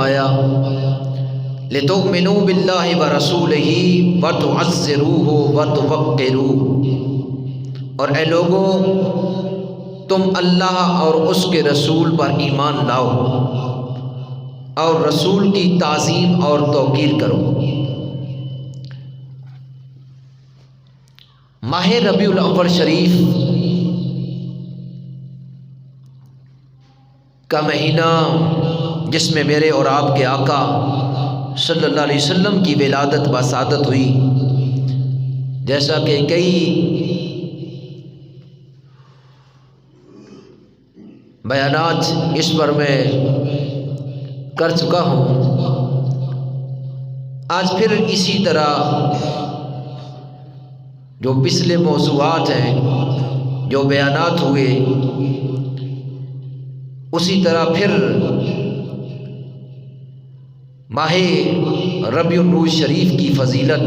فرمایا لِتُؤْمِنُوا بِاللَّهِ وَرَسُولِهِ وَتُعَزِّرُوهُ وَتُوَقِّرُوهُ، اور اے لوگو تم اللہ اور اس کے رسول پر ایمان لاؤ اور رسول کی تعظیم اور توقیر کرو۔ ماہ ربیع الاول شریف کا مہینہ جس میں میرے اور آپ کے آقا صلی اللہ علیہ وسلم کی ولادت بسعادت ہوئی، جیسا کہ کئی بیانات اس پر میں کر چکا ہوں، آج پھر اسی طرح جو پچھلے موضوعات ہیں، جو بیانات ہوئے، اسی طرح پھر ماہ ربیع الاول شریف کی فضیلت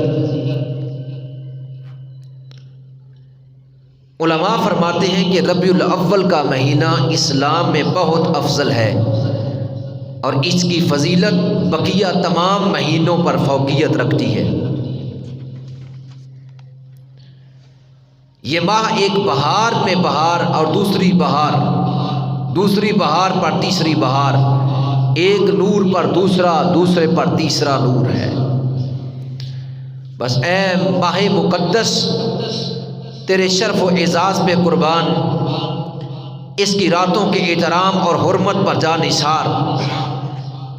علماء فرماتے ہیں کہ ربیع الاول کا مہینہ اسلام میں بہت افضل ہے اور اس کی فضیلت بقیہ تمام مہینوں پر فوقیت رکھتی ہے۔ یہ ماہ ایک بہار میں بہار اور دوسری بہار پر تیسری بہار، ایک نور پر دوسرا، دوسرے پر تیسرا نور ہے۔ بس اے ماہ مقدس، تیرے شرف و اعزاز پہ قربان، اس کی راتوں کے احترام اور حرمت پر جا نثار،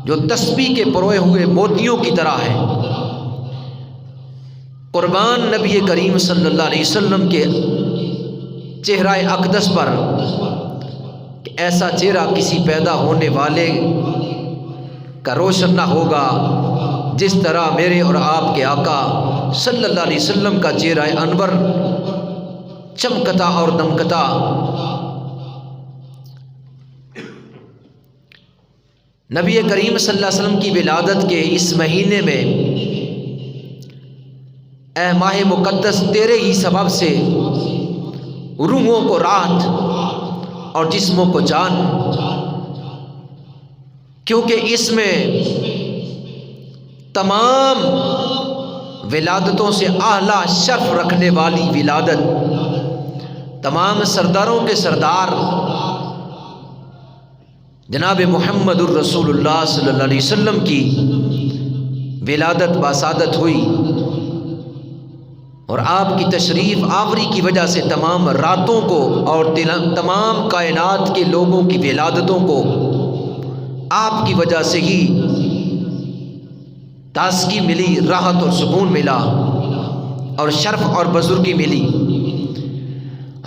جو تسبیح کے پروئے ہوئے موتیوں کی طرح ہے، قربان نبی کریم صلی اللہ علیہ وسلم کے چہرہ اقدس پر، کہ ایسا چہرہ کسی پیدا ہونے والے کا روشن نہ ہوگا جس طرح میرے اور آپ کے آقا صلی اللہ علیہ وسلم کا چہرہ انور چمکتا اور دمکتا۔ نبی کریم صلی اللہ علیہ وسلم کی ولادت کے اس مہینے میں اے ماہ مقدس، تیرے ہی سبب سے روحوں کو راحت اور جسموں کو جان، کیونکہ اس میں تمام ولادتوں سے اعلیٰ شرف رکھنے والی ولادت، تمام سرداروں کے سردار جناب محمد الرسول اللہ صلی اللہ علیہ وسلم کی ولادت بسعادت ہوئی، اور آپ کی تشریف آوری کی وجہ سے تمام راتوں کو اور تمام کائنات کے لوگوں کی ولادتوں کو آپ کی وجہ سے ہی تازگی ملی، راحت اور سکون ملا اور شرف اور بزرگی ملی۔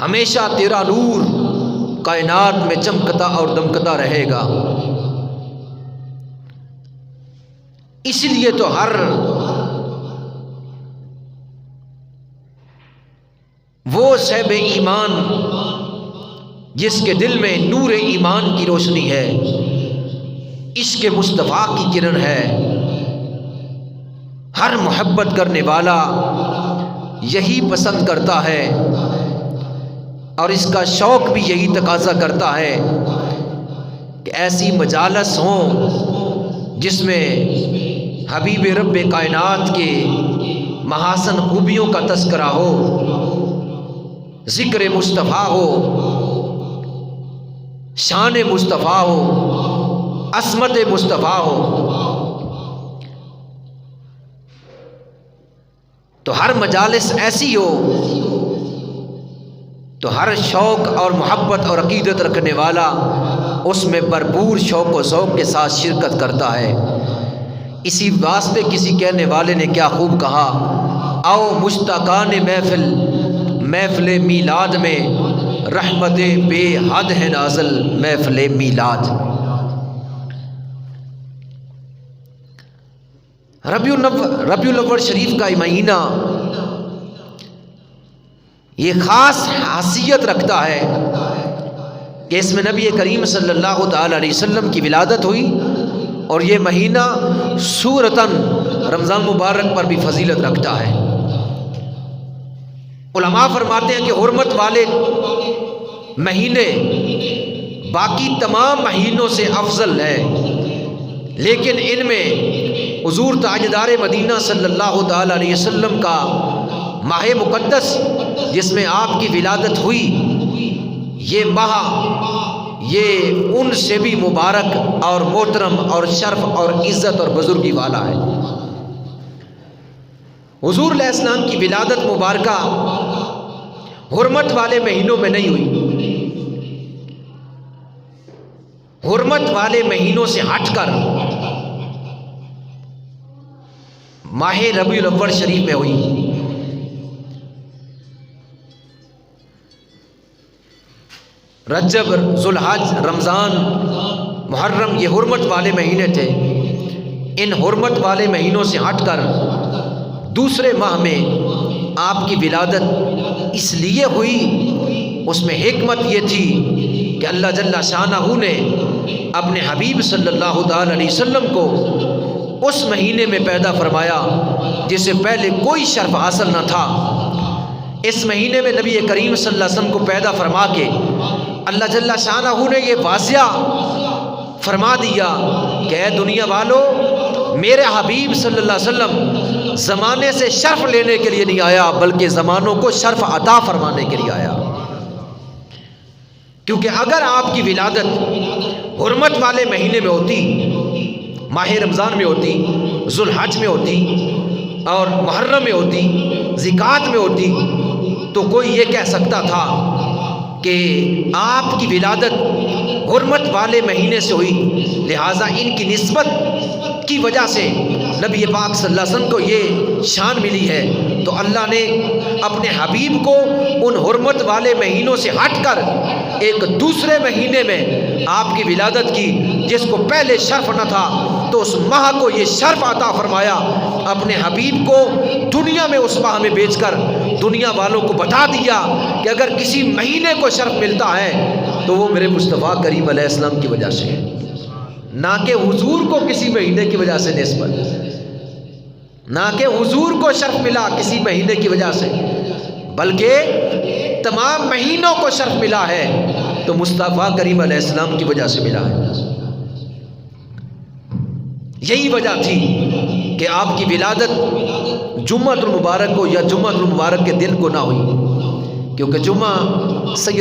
ہمیشہ تیرا نور کائنات میں چمکتا اور دمکتا رہے گا۔ اس لیے تو ہر وہ صاحب ایمان جس کے دل میں نور ایمان کی روشنی ہے، عشق مصطفیٰ کی کرن ہے، ہر محبت کرنے والا یہی پسند کرتا ہے، اور اس کا شوق بھی یہی تقاضا کرتا ہے کہ ایسی مجالس ہوں جس میں حبیب رب کائنات کے محاسن خوبیوں کا تذکرہ ہو، ذکر مصطفیٰ ہو، شان مصطفیٰ ہو، عصمت مصطفیٰ ہو۔ تو ہر مجالس ایسی ہو تو ہر شوق اور محبت اور عقیدت رکھنے والا اس میں بھرپور شوق و ذوق کے ساتھ شرکت کرتا ہے۔ اسی واسطے کسی کہنے والے نے کیا خوب کہا، آؤ مشتاقان محفل میلاد میں، رحمت بے حد ہے نازل محفل میلاد۔ ربیع الاول شریف کا مہینہ یہ خاص حیثیت رکھتا ہے کہ اس میں نبی کریم صلی اللہ تعالی علیہ وسلم کی ولادت ہوئی، اور یہ مہینہ صورتاً رمضان مبارک پر بھی فضیلت رکھتا ہے۔ علماء فرماتے ہیں کہ حرمت والے مہینے باقی تمام مہینوں سے افضل ہے، لیکن ان میں حضور تاجدار مدینہ صلی اللہ تعالی علیہ وسلم کا ماہ مقدس جس میں آپ کی ولادت ہوئی، یہ ماہ یہ ان سے بھی مبارک اور محترم اور شرف اور عزت اور بزرگی والا ہے۔ حضور علیہ السلام کی ولادت مبارکہ حرمت والے مہینوں میں نہیں ہوئی، حرمت والے مہینوں سے ہٹ کر ماہ ربیع الاول شریف میں ہوئی۔ رجب، ذوالحج، رمضان، محرم یہ حرمت والے مہینے تھے۔ ان حرمت والے مہینوں سے ہٹ کر دوسرے ماہ میں آپ کی ولادت اس لیے ہوئی، اس میں حکمت یہ تھی کہ اللہ جل شانہ نے اپنے حبیب صلی اللہ تعالی علیہ وسلم کو اس مہینے میں پیدا فرمایا جسے پہلے کوئی شرف حاصل نہ تھا۔ اس مہینے میں نبی کریم صلی اللہ علیہ وسلم کو پیدا فرما کے اللہ جل شانہ نے یہ واضح فرما دیا کہ اے دنیا والو، میرے حبیب صلی اللہ علیہ وسلم زمانے سے شرف لینے کے لیے نہیں آیا بلکہ زمانوں کو شرف عطا فرمانے کے لیے آیا۔ کیونکہ اگر آپ کی ولادت حرمت والے مہینے میں ہوتی، ماہ رمضان میں ہوتی، ذوالحج میں ہوتی اور محرم میں ہوتی، ذکات میں ہوتی، تو کوئی یہ کہہ سکتا تھا کہ آپ کی ولادت حرمت والے مہینے سے ہوئی، لہٰذا ان کی نسبت کی وجہ سے نبی پاک صلی اللہ علیہ وسلم کو یہ شان ملی ہے۔ تو اللہ نے اپنے حبیب کو ان حرمت والے مہینوں سے ہٹ کر ایک دوسرے مہینے میں آپ کی ولادت کی جس کو پہلے شرف نہ تھا، تو اس ماہ کو یہ شرف عطا فرمایا، اپنے حبیب کو دنیا میں اس ماہ میں بیچ کر دنیا والوں کو بتا دیا کہ اگر کسی مہینے کو شرف ملتا ہے تو وہ میرے مصطفیٰ کریم علیہ السلام کی وجہ سے ہے، نہ کہ حضور کو کسی مہینے کی وجہ سے نسبت، نہ کہ حضور کو شرف ملا کسی مہینے کی وجہ سے، بلکہ تمام مہینوں کو شرف ملا ہے تو مصطفیٰ کریم علیہ السلام کی وجہ سے ملا ہے۔ یہی وجہ تھی کہ آپ کی ولادت جمعۃ المبارک کو یا جمعۃ المبارک کے دن کو نہ ہوئی، کیونکہ جمعہ سید